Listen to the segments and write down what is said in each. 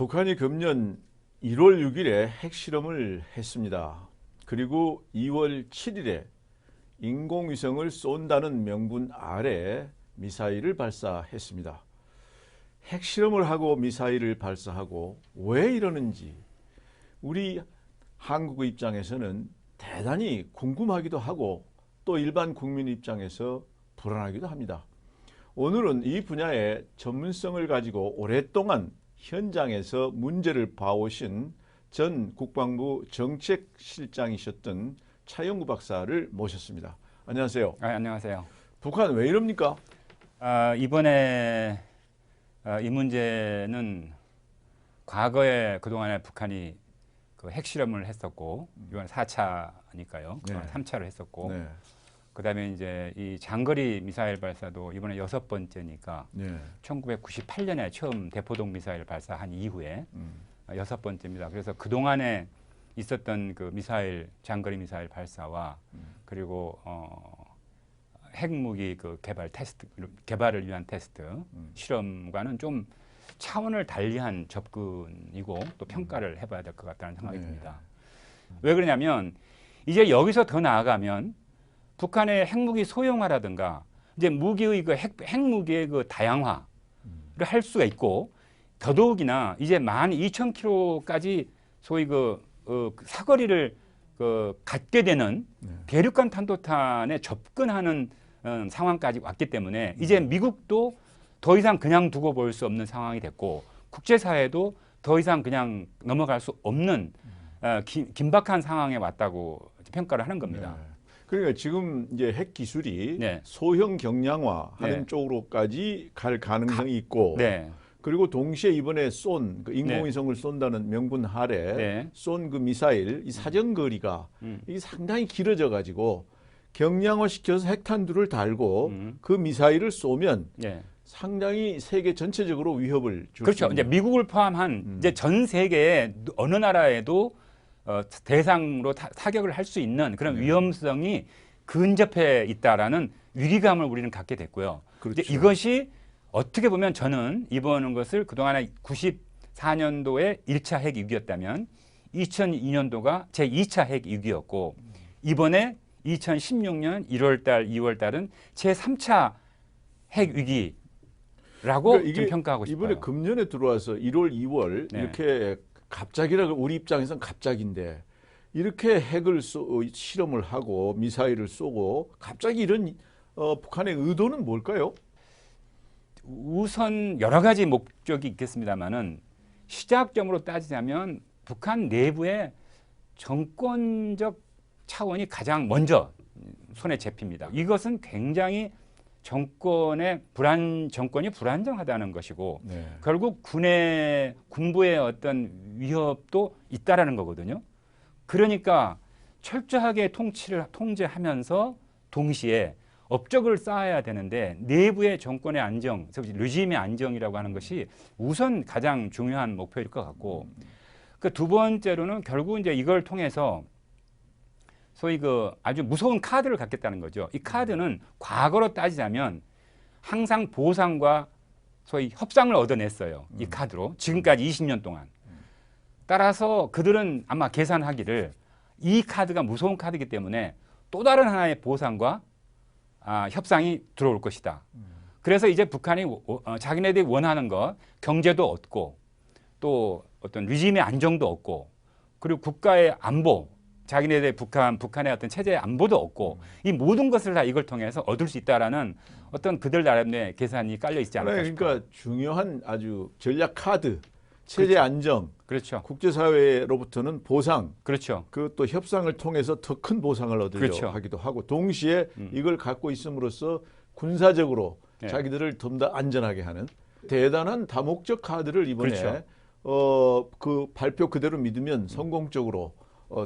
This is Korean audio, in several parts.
북한이 금년 1월 6일에 핵실험을 했습니다. 그리고 2월 7일에 인공위성을 쏜다는 명분 아래 미사일을 발사했습니다. 핵실험을 하고 미사일을 발사하고 왜 이러는지 우리 한국의 입장에서는 대단히 궁금하기도 하고 또 일반 국민 입장에서 불안하기도 합니다. 오늘은 이 분야의 전문성을 가지고 오랫동안 현장에서 문제를 봐오신 전 국방부 정책실장이셨던 차영구 박사를 모셨습니다. 안녕하세요. 안녕하세요. 북한 왜 이럽니까? 이번에 이 문제는 과거에 그동안에 북한이 그 핵실험을 했었고 이번 4차니까요. 네. 3차를 했었고 네. 그다음에 이제 이 장거리 미사일 발사도 이번에 6번째니까 네. 1998년에 처음 대포동 미사일 발사한 이후에 6번째입니다. 그래서 그동안에 있었던 그 미사일 장거리 미사일 발사와 그리고 핵무기 그 개발을 위한 테스트 실험과는 좀 차원을 달리한 접근이고 또 평가를 해봐야 될 것 같다는 생각이 듭니다. 왜 그러냐면 이제 여기서 더 나아가면 북한의 핵무기 소형화라든가 이제 무기의 그 핵무기의 그 다양화를 할 수가 있고 더더욱이나 이제 12,000km까지 소위 그 사거리를 갖게 되는 대륙간 탄도탄에 접근하는 상황까지 왔기 때문에 이제 미국도 더 이상 그냥 두고 볼 수 없는 상황이 됐고 국제사회도 더 이상 그냥 넘어갈 수 없는 긴박한 상황에 왔다고 평가를 하는 겁니다. 네. 그러니까 지금 이제 핵 기술이 네. 소형 경량화하는 네. 쪽으로까지 갈 가능성이 있고, 네. 그리고 동시에 이번에 쏜 그 인공위성을 쏜다는 명분 하에 네. 쏜 그 미사일 이 사정거리가 이게 상당히 길어져 가지고 경량화 시켜서 핵탄두를 달고 그 미사일을 쏘면 네. 상당히 세계 전체적으로 위협을 줄 수 그렇죠. 이제 있는. 미국을 포함한 이제 전 세계의 어느 나라에도 대상으로 타격을 할 수 있는 그런 위험성이 근접해 있다라는 위기감을 우리는 갖게 됐고요. 그렇죠. 이제 이것이 어떻게 보면 저는 이번 것을 그동안에 94년도에 1차 핵 위기였다면 2002년도가 제2차 핵 위기였고 이번에 2016년 1월달, 2월달은 제3차 핵 위기라고 그러니까 좀 평가하고 싶어요. 이번에 금년에 들어와서 1월, 2월 네. 이렇게 갑자기라 우리 입장에서는 갑자기인데 이렇게 핵을 실험을 하고 미사일을 쏘고 갑자기 이런 북한의 의도는 뭘까요? 우선 여러 가지 목적이 있겠습니다만은 시작점으로 따지자면 북한 내부의 정권적 차원이 가장 먼저 손에 잡힙니다. 이것은 굉장히 정권이 불안정하다는 것이고 네. 결국 군부의 어떤 위협도 있다라는 거거든요. 그러니까 철저하게 통제하면서 동시에 업적을 쌓아야 되는데 내부의 정권의 안정, 르짐의 안정이라고 하는 것이 우선 가장 중요한 목표일 것 같고 그 두 번째로는 결국 이제 이걸 통해서 소위 그 아주 무서운 카드를 갖겠다는 거죠. 이 카드는 과거로 따지자면 항상 보상과 소위 협상을 얻어냈어요. 이 카드로 지금까지 20년 동안. 따라서 그들은 아마 계산하기를 이 카드가 무서운 카드이기 때문에 또 다른 하나의 보상과 협상이 들어올 것이다. 그래서 이제 북한이 자기네들이 원하는 것 경제도 얻고 또 어떤 리짐의 안정도 얻고 그리고 국가의 안보 자기네들 북한의 어떤 체제의 안보도 얻고 이 모든 것을 다 이걸 통해서 얻을 수 있다라는 어떤 그들 나름의 계산이 깔려 있지 않을까 싶어요. 그러니까 중요한 아주 전략 카드, 체제 그렇죠. 안정, 그렇죠. 국제사회로부터는 보상, 그렇죠. 그 또 협상을 통해서 더 큰 보상을 얻으려 그렇죠. 하기도 하고 동시에 이걸 갖고 있음으로써 군사적으로 네. 자기들을 좀 더 안전하게 하는 대단한 다목적 카드를 이번에 그렇죠. 그 발표 그대로 믿으면 성공적으로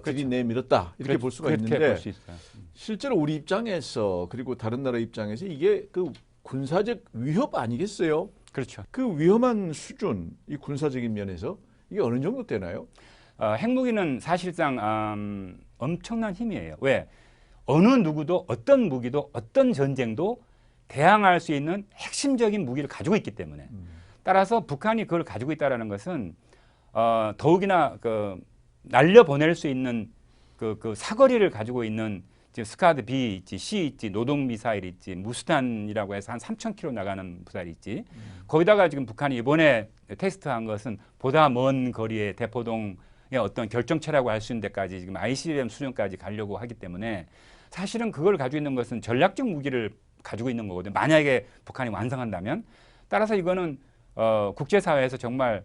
들이내밀었다 이렇게 그렇죠. 볼 수가 그렇게 있는데 볼 수 있어요. 실제로 우리 입장에서 그리고 다른 나라 입장에서 이게 그 군사적 위협 아니겠어요? 그렇죠. 그 위험한 수준, 이 군사적인 면에서 이게 어느 정도 되나요? 핵무기는 사실상 엄청난 힘이에요. 왜? 어느 누구도 어떤 무기도 어떤 전쟁도 대항할 수 있는 핵심적인 무기를 가지고 있기 때문에 따라서 북한이 그걸 가지고 있다는 것은 더욱이나 날려 보낼 수 있는 그 사거리를 가지고 있는 지금 스카드 B 있지, C 있지, 노동 미사일 있지, 무스탄이라고 해서 한 3,000km 나가는 미사일이 있지. 거기다가 지금 북한이 이번에 테스트한 것은 보다 먼 거리의 대포동의 어떤 결정체라고 할 수 있는 데까지 지금 ICBM 수준까지 가려고 하기 때문에 사실은 그걸 가지고 있는 것은 전략적 무기를 가지고 있는 거거든요. 만약에 북한이 완성한다면. 따라서 이거는 국제사회에서 정말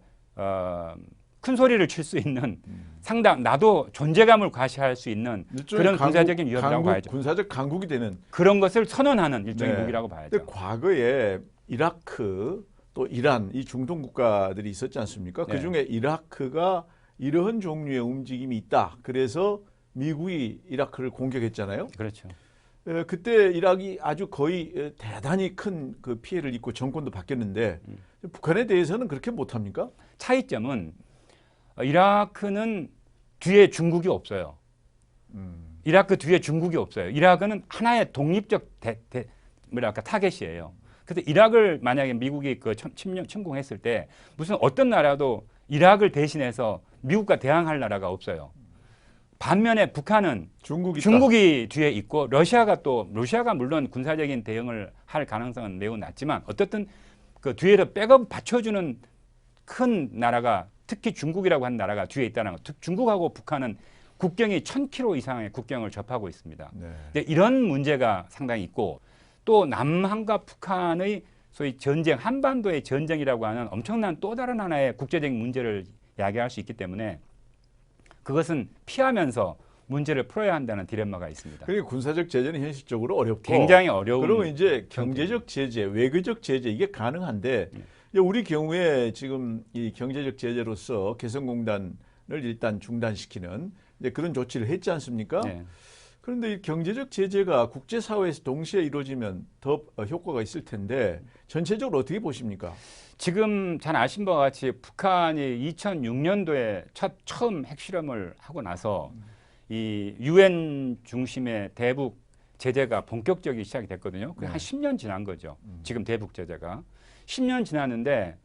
큰 소리를 칠 수 있는 상당 나도 존재감을 과시할 수 있는 그런 군사적인 위협이라고 봐야죠. 군사적 강국이 되는 그런 것을 선언하는 일종의 네. 무기라고 봐야죠. 근데 과거에 이라크 또 이란 이 중동 국가들이 있었지 않습니까? 네. 그중에 이라크가 이러한 종류의 움직임이 있다. 그래서 미국이 이라크를 공격했잖아요. 그렇죠. 그때 이락이 아주 거의 대단히 큰 그 피해를 입고 정권도 바뀌었는데 북한에 대해서는 그렇게 못합니까? 차이점은 이라크는 뒤에 중국이 없어요. 이라크 뒤에 중국이 없어요. 이라크는 하나의 독립적 타겟이에요. 그래서 이락을 만약에 미국이 침공했을 때 무슨 어떤 나라도 이락을 대신해서 미국과 대항할 나라가 없어요. 반면에 북한은 중국이 뒤에 있고 러시아가 물론 군사적인 대응을 할 가능성은 매우 낮지만 어떻든 그 뒤에서 백업 받쳐주는 큰 나라가 특히 중국이라고 하는 나라가 뒤에 있다는 것. 중국하고 북한은 국경이 1,000km 이상의 국경을 접하고 있습니다. 네. 근데 이런 문제가 상당히 있고 또 남한과 북한의 소위 전쟁, 한반도의 전쟁이라고 하는 엄청난 또 다른 하나의 국제적인 문제를 야기할 수 있기 때문에 그것은 피하면서 문제를 풀어야 한다는 디레마가 있습니다. 그리고 군사적 제재는 현실적으로 어렵고 굉장히 어려운. 그러면 이제 경제적 제재, 외교적 제재 이게 가능한데 우리 경우에 지금 이 경제적 제재로서 개성공단을 일단 중단시키는 이제 그런 조치를 했지 않습니까? 네. 그런데 이 경제적 제재가 국제사회에서 동시에 이루어지면 더 효과가 있을 텐데 전체적으로 어떻게 보십니까? 지금 잘 아신 바와 같이 북한이 2006년도에 처음 핵실험을 하고 나서 이 UN 중심의 대북 제재가 본격적이기 시작이 됐거든요. 그게 한 10년 지난 거죠. 지금 대북 제재가 10년 지났는데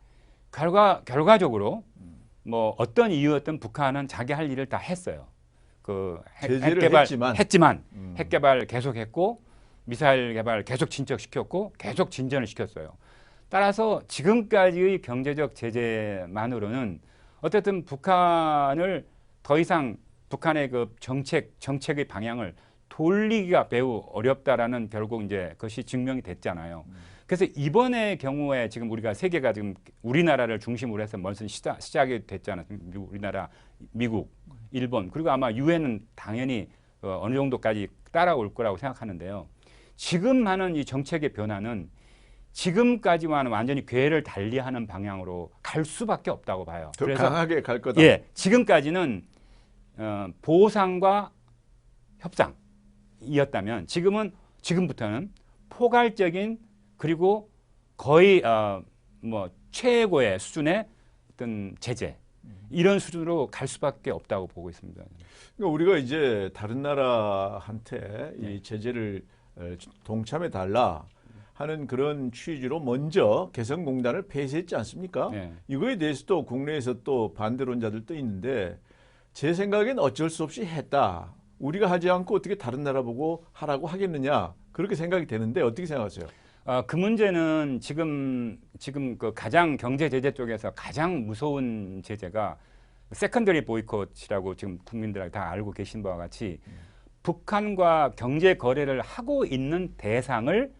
결과적으로 뭐 어떤 이유였든 북한은 자기 할 일을 다 했어요. 핵 개발 했지만 핵 개발 계속했고 미사일 개발 계속 진척시켰고 계속 진전을 시켰어요. 따라서 지금까지의 경제적 제재만으로는 어쨌든 북한을 더 이상 북한의 그 정책의 방향을 돌리기가 매우 어렵다라는 결국 이제 그것이 증명이 됐잖아요. 그래서 이번의 경우에 지금 우리가 세계가 지금 우리나라를 중심으로 해서 먼저 시작이 됐잖아요. 우리나라, 미국, 일본 그리고 아마 유엔은 당연히 어느 정도까지 따라올 거라고 생각하는데요. 지금 하는 이 정책의 변화는 지금까지와는 완전히 궤를 달리하는 방향으로 갈 수밖에 없다고 봐요. 더 강하게 갈 거다. 예, 지금까지는 보상과 협상이었다면 지금부터는 포괄적인 그리고 거의 뭐 최고의 수준의 어떤 제재 이런 수준으로 갈 수밖에 없다고 보고 있습니다. 그러니까 우리가 이제 다른 나라한테 이 제재를 동참해 달라 하는 그런 취지로 먼저 개성공단을 폐쇄했지 않습니까? 네. 이거에 대해서도 국내에서 또 반대론자들도 있는데 제 생각엔 어쩔 수 없이 했다. 우리가 하지 않고 어떻게 다른 나라 보고 하라고 하겠느냐 그렇게 생각이 되는데 어떻게 생각하세요? 그 문제는 지금 그 가장 경제 제재 쪽에서 가장 무서운 제재가 세컨더리 보이콧이라고 지금 국민들이 다 알고 계신 바와 같이 북한과 경제 거래를 하고 있는 대상을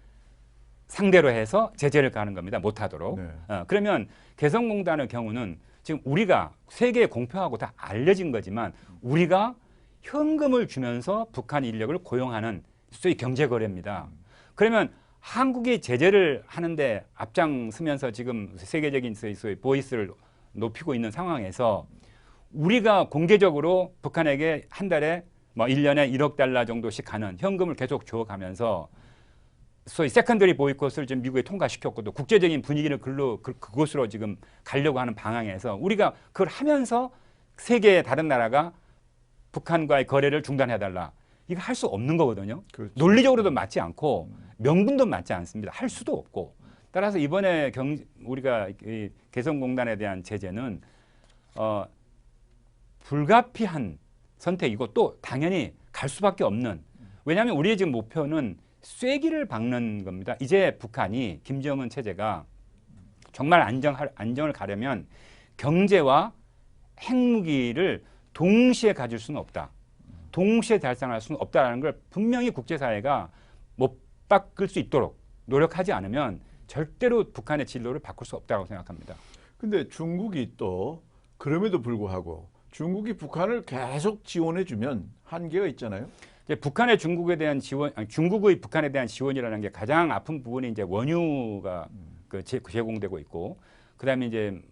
상대로 해서 제재를 가는 겁니다. 못하도록. 네. 그러면 개성공단의 경우는 지금 우리가 세계에 공표하고 다 알려진 거지만 우리가 현금을 주면서 북한 인력을 고용하는 소위 경제 거래입니다. 그러면 한국이 제재를 하는데 앞장서면서 지금 세계적인 소위 보이스를 높이고 있는 상황에서 우리가 공개적으로 북한에게 한 달에 뭐 1년에 1억 달러 정도씩 가는 현금을 계속 줘가면서 소위 세컨더리 보이콧을 지금 미국에 통과시켰고 또 국제적인 분위기를 그곳으로 지금 가려고 하는 방향에서 우리가 그걸 하면서 세계의 다른 나라가 북한과의 거래를 중단해달라. 이거 할 수 없는 거거든요. 그렇죠. 논리적으로도 맞지 않고 명분도 맞지 않습니다. 할 수도 없고. 따라서 이번에 우리가 이 개성공단에 대한 제재는 불가피한 선택이고 또 당연히 갈 수밖에 없는, 왜냐하면 우리의 지금 목표는 쐐기를 박는 겁니다. 이제 북한이 김정은 체제가 정말 안정을 가려면 경제와 핵무기를 동시에 가질 수는 없다. 동시에 달성할 수는 없다라는 걸 분명히 국제사회가 못 바꿀 수 있도록 노력하지 않으면 절대로 북한의 진로를 바꿀 수 없다고 생각합니다. 근데 중국이 또 그럼에도 불구하고 중국이 북한을 계속 지원해 주면 한계가 있잖아요. 이제 북한의 중국에 대한 지원, 중국의 북한에 대한 지원이라는 게 가장 아픈 부분이 이제 원유가 제공되고 있고, 그다음에 이제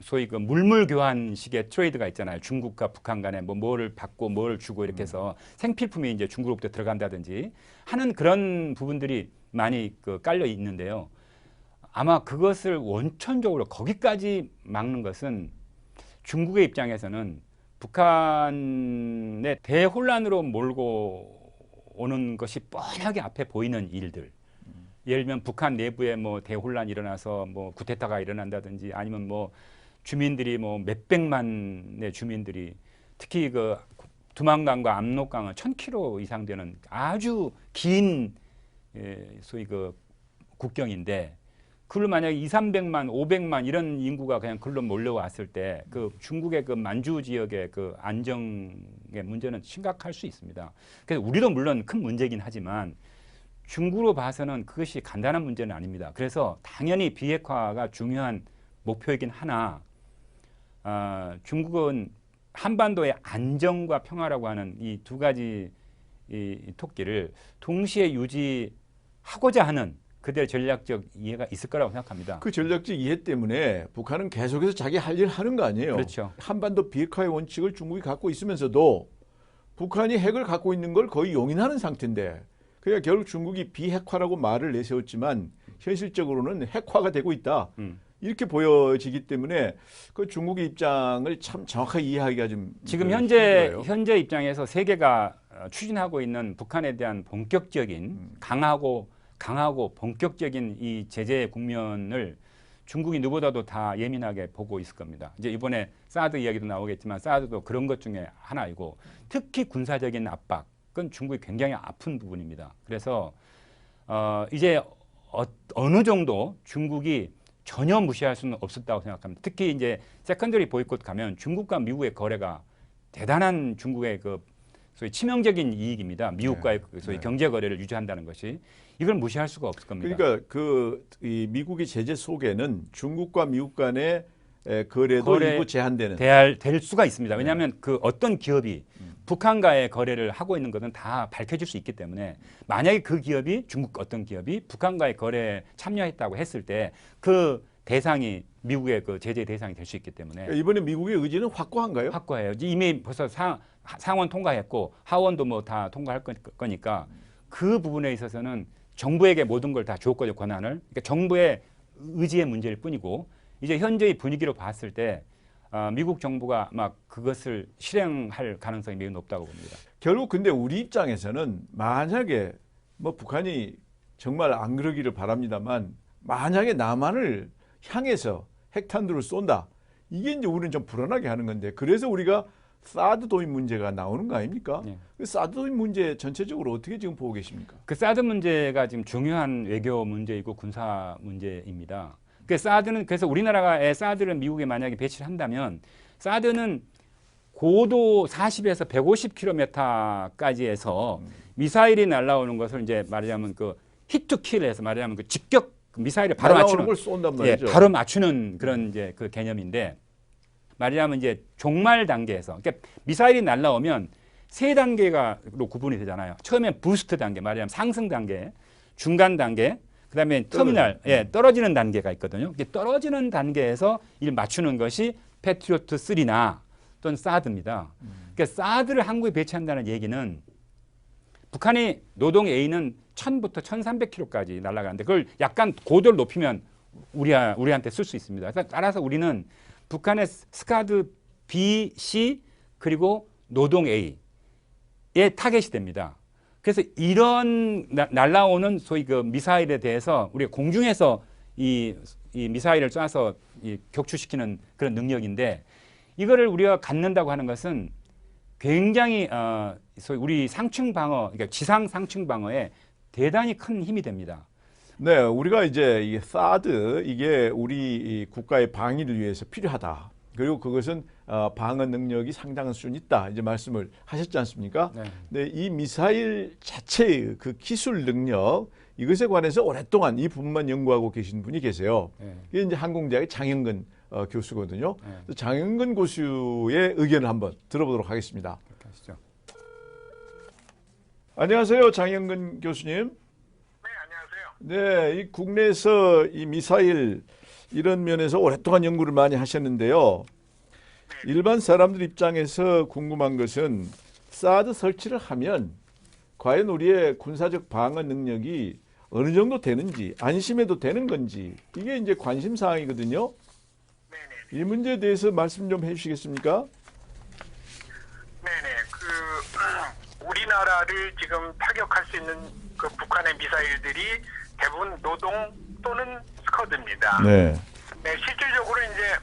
소위 그 물물 교환식의 트레이드가 있잖아요. 중국과 북한 간에 뭐를 받고 뭘 주고 이렇게 해서 생필품이 이제 중국으로부터 들어간다든지 하는 그런 부분들이 많이 깔려 있는데요. 아마 그것을 원천적으로 거기까지 막는 것은 중국의 입장에서는 북한의 대혼란으로 몰고 오는 것이 뻔하게 앞에 보이는 일들. 예를 들면 북한 내부에 뭐 대혼란이 일어나서 뭐 쿠데타가 일어난다든지 아니면 뭐 주민들이 뭐 몇백만의 주민들이 특히 그 두만강과 압록강은 1000km 이상 되는 아주 긴 소위 그 국경인데 그걸 만약에 200~300만, 500만 이런 인구가 그냥 글로 몰려왔을 때 그 중국의 그 만주 지역의 그 안정의 문제는 심각할 수 있습니다. 그래서 우리도 물론 큰 문제긴 하지만 중국으로 봐서는 그것이 간단한 문제는 아닙니다. 그래서 당연히 비핵화가 중요한 목표이긴 하나 중국은 한반도의 안정과 평화라고 하는 이 두 가지 이 토끼를 동시에 유지하고자 하는 그들의 전략적 이해가 있을 거라고 생각합니다. 그 전략적 이해 때문에 북한은 계속해서 자기 할 일을 하는 거 아니에요. 그렇죠. 한반도 비핵화의 원칙을 중국이 갖고 있으면서도 북한이 핵을 갖고 있는 걸 거의 용인하는 상태인데 그러니까 결국 중국이 비핵화라고 말을 내세웠지만 현실적으로는 핵화가 되고 있다. 이렇게 보여지기 때문에 그 중국의 입장을 참 정확하게 이해하기가 좀 지금 힘들어요. 현재 입장에서 세계가 추진하고 있는 북한에 대한 본격적인 강하고 본격적인 이 제재 국면을 중국이 누구보다도 다 예민하게 보고 있을 겁니다. 이제 이번에 사드 이야기도 나오겠지만 사드도 그런 것 중에 하나이고 특히 군사적인 압박은 중국이 굉장히 아픈 부분입니다. 그래서 이제 어느 정도 중국이 전혀 무시할 수는 없었다고 생각합니다. 특히 이제 세컨더리 보이콧 가면 중국과 미국의 거래가 대단한 중국의 그 소위 치명적인 이익입니다. 미국과의 소위 경제 거래를 유지한다는 것이 이걸 무시할 수가 없을 겁니다. 그러니까 이 미국의 제재 속에는 중국과 미국 간의 거래도 일부 제한되는 될 수가 있습니다. 왜냐하면 그 어떤 기업이 북한과의 거래를 하고 있는 것은 다 밝혀질 수 있기 때문에 만약에 그 기업이 중국 어떤 기업이 북한과의 거래에 참여했다고 했을 때 그 대상이 미국의 그 제재 대상이 될 수 있기 때문에 이번에 미국의 의지는 확고한가요? 확고해요. 이미 벌써 상원 통과했고 하원도 뭐 다 통과할 거니까 그 부분에 있어서는 정부에게 모든 걸 다 줬거든요, 권한을. 그러니까 정부의 의지의 문제일 뿐이고 이제 현재의 분위기로 봤을 때 미국 정부가 막 그것을 실행할 가능성이 매우 높다고 봅니다. 결국 근데 우리 입장에서는 만약에 뭐 북한이 정말 안 그러기를 바랍니다만 만약에 남한을 향해서 핵탄두를 쏜다. 이게 이제 우리는 좀 불안하게 하는 건데 그래서 우리가 사드 도입 문제가 나오는 거 아닙니까? 네. 그 사드 도입 문제 전체적으로 어떻게 지금 보고 계십니까? 그 사드 문제가 지금 중요한 외교 문제이고 군사 문제입니다. 그 사드는 그래서 우리나라의 사드를 미국에 만약에 배치를 한다면 사드는 고도 40에서 150km까지 해서 미사일이 날아오는 것을 이제 말하자면 그 히트킬해서 말하자면 그 직격 미사일을 바로 맞추는 걸 쏜단 말이죠. 바로 맞추는 그런 이제 그 개념인데 말하자면 이제 종말 단계에서 그러니까 미사일이 날아오면 세 단계가로 구분이 되잖아요. 처음에 부스트 단계 말하자면 상승 단계, 중간 단계, 그다음에 터미널 떨어지는 단계가 있거든요. 이게 떨어지는 단계에서 이를 맞추는 것이 패트리어트 3나 또는 사드입니다. 그러니까 사드를 한국에 배치한다는 얘기는 북한이 노동 A는 1000부터 1300km까지 날아가는데 그걸 약간 고도를 높이면 우리한테 쓸 수 있습니다. 따라서 우리는 북한의 스카드 B, C 그리고 노동 A의 타겟이 됩니다. 그래서 이런 날아오는 소위 그 미사일에 대해서 우리가 공중에서 이 미사일을 쏴서 격추시키는 그런 능력인데 이거를 우리가 갖는다고 하는 것은 굉장히 소위 우리 상층 방어, 그러니까 지상 상층 방어에 대단히 큰 힘이 됩니다. 네, 우리가 이제 이 사드 이게 우리 이 국가의 방위를 위해서 필요하다. 그리고 그것은 방어 능력이 상당한 수준 있다. 이제 말씀을 하셨지 않습니까? 네. 네, 이 미사일 자체의 그 기술 능력 이것에 관해서 오랫동안 이 부분만 연구하고 계신 분이 계세요. 네. 이게 이제 항공대학의 장영근 교수거든요. 네. 장영근 교수의 의견을 한번 들어보도록 하겠습니다. 그렇게 하시죠. 안녕하세요, 장영근 교수님. 네, 안녕하세요. 네, 이 국내에서 이 미사일 이런 면에서 오랫동안 연구를 많이 하셨는데요. 일반 사람들 입장에서 궁금한 것은 사드 설치를 하면 과연 우리의 군사적 방어 능력이 어느 정도 되는지 안심해도 되는 건지 이게 이제 관심 사항이거든요. 네네. 이 문제에 대해서 말씀 좀 해주시겠습니까? 네네. 우리나라를 지금 타격할 수 있는 그 북한의 미사일들이 대부분 노동 또는 스커드입니다. 네, 네, 실질적으로 이제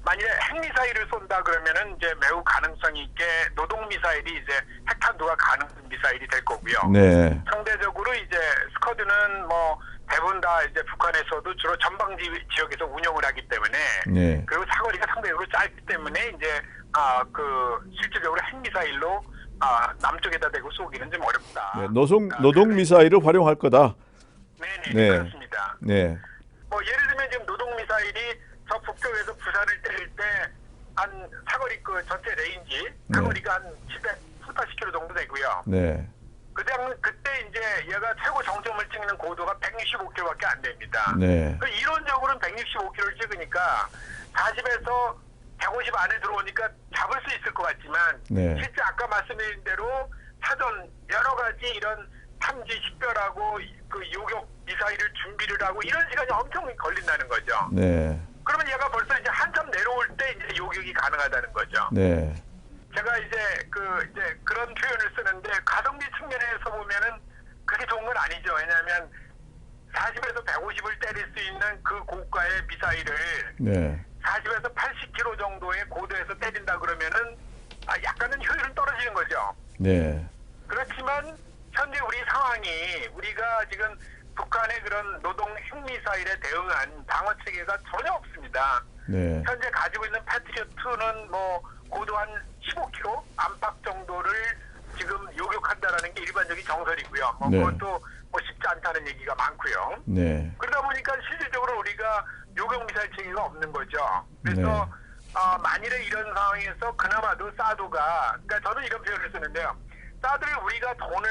만일에 핵미사일을 쏜다 그러면은 이제 매우 가능성이 있게 노동 미사일이 이제 핵탄두가 가능한 미사일이 될 거고요. 네, 상대적으로 이제 스커드는 뭐 대부분 다 이제 북한에서도 주로 전방지 지역에서 운영을 하기 때문에 네, 그리고 사거리가 상대적으로 짧기 때문에 이제 실질적으로 핵미사일로 남쪽에다 대고 쏘기는 좀 어렵다. 네, 노동 미사일을 활용할 거다. 네네 네. 그렇습니다. 네, 뭐 예를 들면 지금 노동 미사일이 저 북쪽에서 부산을 때릴 때 한 사거리 그 전체 레인지 사거리가 한 710km 정도 되고요. 네, 그때 이제 얘가 최고 정점을 찍는 고도가 165km밖에 안 됩니다. 네, 이론적으로는 165km를 찍으니까 40에서 150 안에 들어오니까 잡을 수 있을 것 같지만 네. 실제 아까 말씀드린 대로 사전 여러 가지 이런 탐지 식별하고 그 요격 미사일을 준비를 하고 이런 시간이 엄청 걸린다는 거죠. 네, 그러면 얘가 벌써 이제 한참 내려올 때 이제 요격이 가능하다는 거죠. 네, 제가 이제 그런 표현을 쓰는데 가성비 측면에서 보면은 그게 좋은 건 아니죠. 왜냐하면 40에서 150을 때릴 수 있는 그 고가의 미사일을 네, 40에서 80km 정도의 고도에서 때린다 그러면은 약간은 효율은 떨어지는 거죠. 네, 그렇지만 현재 우리 상황이 우리가 지금 북한의 그런 노동 핵미사일에 대응한 방어 체계가 전혀 없습니다. 네, 현재 가지고 있는 패트리어트는 뭐 고도 한 15km 안팎 정도를 지금 요격한다라는 게 일반적인 정설이고요. 네. 그것도 뭐 쉽지 않다는 얘기가 많고요. 네, 그러다 보니까 실질적으로 우리가 요격 미사일 체계가 없는 거죠. 그래서 만일에 이런 상황에서 그나마도 사드가, 그러니까 저는 이런 표현을 쓰는데요. 사드를 우리가 돈을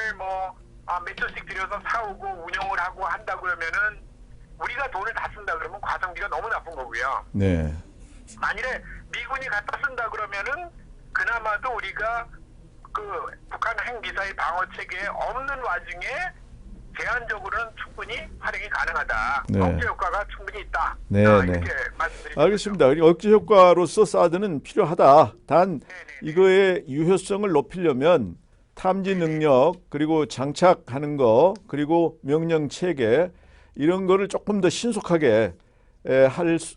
몇 조씩 들여서 사오고 운영을 하고 한다 그러면은 우리가 돈을 다 쓴다 그러면 과성비가 너무 나쁜 거고요. 네, 만일에 미군이 갖다 쓴다 그러면은 그나마도 우리가 그 북한 핵미사일 방어 체계에 없는 와중에 제한적으로는 충분히 활용이 가능하다. 네. 억제 효과가 충분히 있다. 네, 이렇게 네. 말씀드립니다. 알겠습니다. 억제 효과로서 사드는 필요하다. 단 네네. 이거의 유효성을 높이려면 탐지 능력 그리고 장착하는 거 그리고 명령 체계 이런 거를 조금 더 신속하게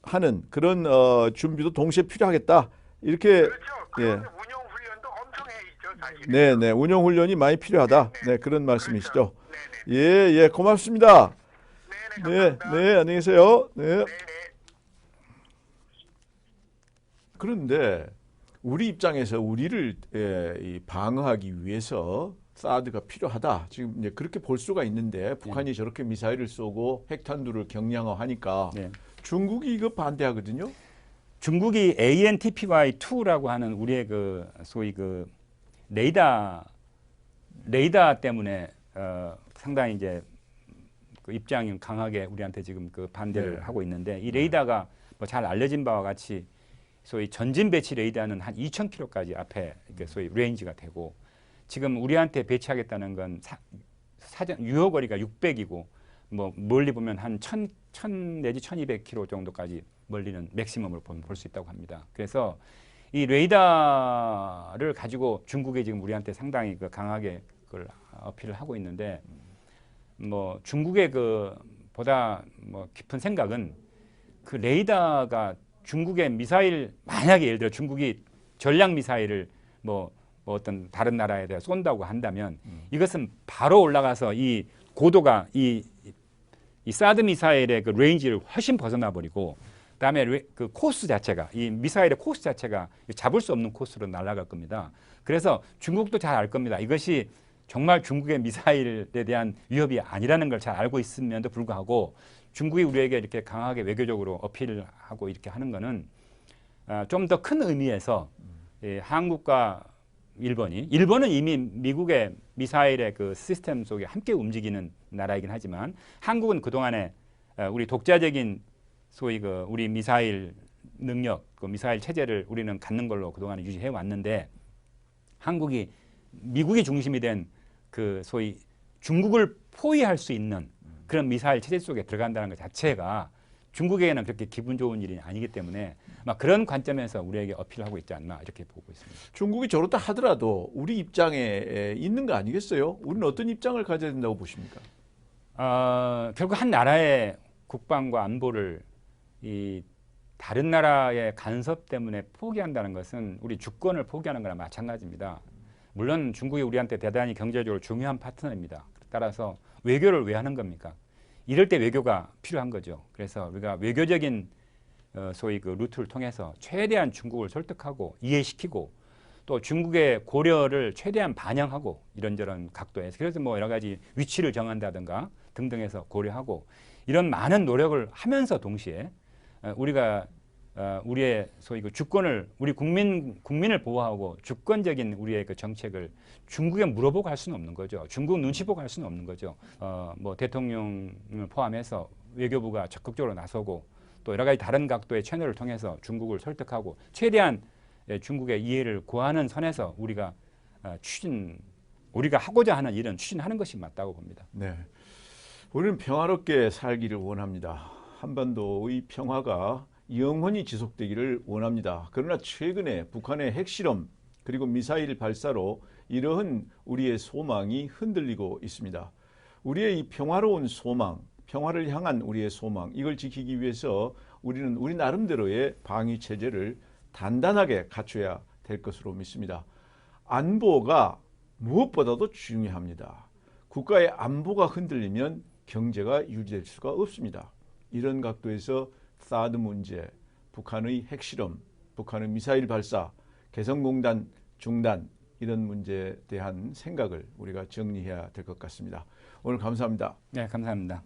하는 그런 준비도 동시에 필요하겠다. 이렇게 그렇죠. 그런 예. 운영 훈련도 엄청 해 있죠, 사실. 네, 네. 운영 훈련이 많이 필요하다. 네, 그런 말씀이시죠. 그렇죠. 네네. 예, 예. 고맙습니다. 네네. 네, 감사합니다. 네. 안녕히 계세요. 네. 네네. 그런데 우리 입장에서 우리를 이 방어하기 위해서 사드가 필요하다. 지금 이제 그렇게 볼 수가 있는데 북한이 저렇게 미사일을 쏘고 핵탄두를 경량화하니까 네. 중국이 중국이 이거 반대하거든요. 중국이 ANTPY-2라고 하는 우리의 그 소위 그 레이더 때문에 상당히 이제 그 입장이 강하게 우리한테 지금 그 반대를 네. 하고 있는데 이 레이더가 뭐 잘 알려진 바와 같이 소위 전진 배치 레이더는 한 2,000km까지 앞에 이렇게 소위 레인지가 되고 지금 우리한테 배치하겠다는 건 사전 유효 거리가 600이고 뭐 멀리 보면 한 1,000 내지 1,200km 정도까지 멀리는 맥시멈으로 볼 수 있다고 합니다. 그래서 이 레이더를 가지고 중국이 지금 우리한테 상당히 그 강하게 그걸 어필을 하고 있는데 뭐 중국의 그 보다 뭐 깊은 생각은 그 레이더가 중국의 미사일 만약에 예를 들어 중국이 전략 미사일을 뭐 어떤 다른 나라에 대해 쏜다고 한다면 이것은 바로 올라가서 이 고도가 이 사드 미사일의 그 레인지를 훨씬 벗어나 버리고 그다음에 그 코스 자체가 이 미사일의 코스 자체가 잡을 수 없는 코스로 날아갈 겁니다. 그래서 중국도 잘 알 겁니다. 이것이 정말 중국의 미사일에 대한 위협이 아니라는 걸 잘 알고 있음에도 불구하고 중국이 우리에게 이렇게 강하게 외교적으로 어필을 하고 이렇게 하는 거는 좀 더 큰 의미에서 한국과 일본은 이미 미국의 미사일의 그 시스템 속에 함께 움직이는 나라이긴 하지만 한국은 그동안에 우리 독자적인 소위 그 우리 미사일 능력, 그 미사일 체제를 우리는 갖는 걸로 그동안에 유지해 왔는데 한국이 미국이 중심이 된 그 소위 중국을 포위할 수 있는 그런 미사일 체제 속에 들어간다는 것 자체가 중국에게는 그렇게 기분 좋은 일이 아니기 때문에 막 그런 관점에서 우리에게 어필하고 있지 않나 이렇게 보고 있습니다. 중국이 저렇다 하더라도 우리 입장에 있는 거 아니겠어요? 우리는 어떤 입장을 가져야 된다고 보십니까? 결국 한 나라의 국방과 안보를 이 다른 나라의 간섭 때문에 포기한다는 것은 우리 주권을 포기하는 거나 마찬가지입니다. 물론 중국이 우리한테 대단히 경제적으로 중요한 파트너입니다. 따라서 외교를 왜 하는 겁니까? 이럴 때 외교가 필요한 거죠. 그래서 우리가 외교적인 소위 그 루트를 통해서 최대한 중국을 설득하고 이해시키고 또 중국의 고려를 최대한 반영하고 이런저런 각도에서 그래서 뭐 여러 가지 위치를 정한다든가 등등해서 고려하고 이런 많은 노력을 하면서 동시에 우리가 우리의 소위 그 주권을 우리 국민을 보호하고 주권적인 우리의 그 정책을 중국에 물어보고 할 수는 없는 거죠. 중국 눈치 보고 할 수는 없는 거죠. 뭐 대통령을 포함해서 외교부가 적극적으로 나서고 또 여러 가지 다른 각도의 채널을 통해서 중국을 설득하고 최대한 중국의 이해를 구하는 선에서 우리가 우리가 하고자 하는 일은 추진하는 것이 맞다고 봅니다. 네, 우리는 평화롭게 살기를 원합니다. 한반도의 평화가 영원히 지속되기를 원합니다. 그러나 최근에 북한의 핵실험 그리고 미사일 발사로 이러한 우리의 소망이 흔들리고 있습니다. 우리의 이 평화로운 소망, 평화를 향한 우리의 소망, 이걸 지키기 위해서 우리는 우리 나름대로의 방위 체제를 단단하게 갖춰야 될 것으로 믿습니다. 안보가 무엇보다도 중요합니다. 국가의 안보가 흔들리면 경제가 유지될 수가 없습니다. 이런 각도에서 사드 문제, 북한의 핵실험, 북한의 미사일 발사, 개성공단 중단 이런 문제에 대한 생각을 우리가 정리해야 될 것 같습니다. 오늘 감사합니다. 네, 감사합니다.